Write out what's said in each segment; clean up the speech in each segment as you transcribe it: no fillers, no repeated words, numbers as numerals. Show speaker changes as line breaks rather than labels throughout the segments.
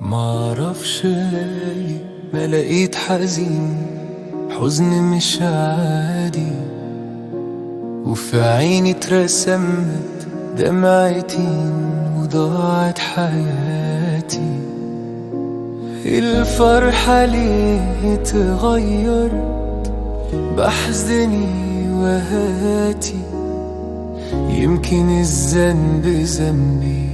معرفش ما لقيت حزين، حزن مش عادي، وفي عيني اترسمت دمعتين وضاعت حياتي. الفرحة ليه اتغير بحزني وهاتي، يمكن الذنب ذنبي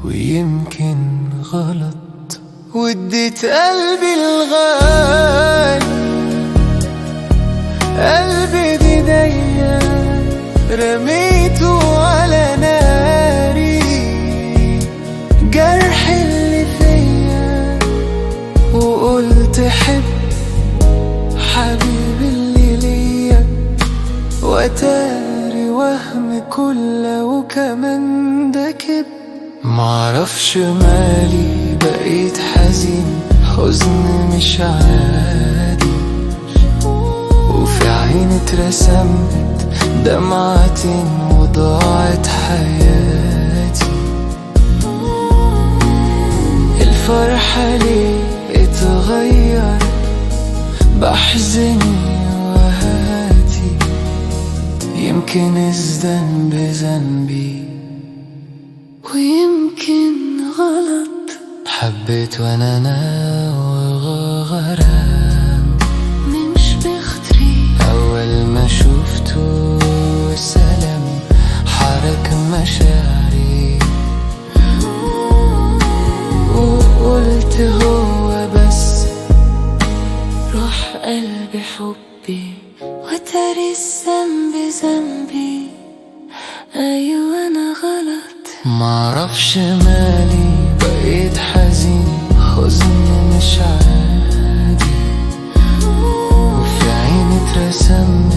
ويمكن غلط، واديت قلبي الغالي، قلبي بايديا رميته على ناري، جرح اللي فيا وقلت حب حبيبي اللي ليا، واتاري وهم كله وكمان ده كده. معرفش مالي بقيت حزين، حزن مش عادي، وفي عيني اترسمت دمعتين وضاعت حياتي. الفرحة ليه اتغير بحزني وهاتي، يمكن الذنب ذنبي ويمكن غلط. حبيت وانا وغرام مش بختري، اول ما شفته سلام حرك مشاعري، وقلت هو بس روح قلبي حبي، وتري الذنب ذنبي، ايوه انا غلط. معرفش مالي بقيت حزين، حزن مش عادي، وفي عيني اترسمت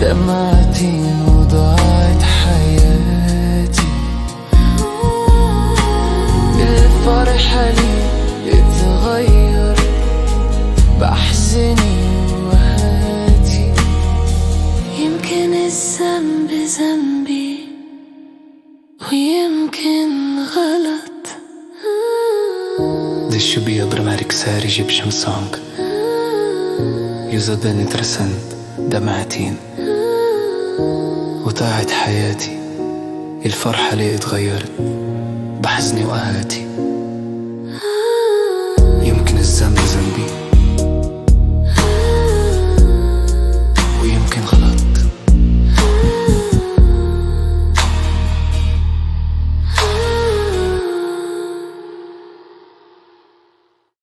دمعتين وضاعت حياتي. الفرحة ليه اتغير بحزني وهاتي، يمكن الذنب ذنبي ويمكن غلط.
This should be a dramatic sad Egyptian song. يزد اترسمت دمعتين وضاعت حياتي. الفرحة ليه اتغيرت بحزني وهاتي، يمكن الذنب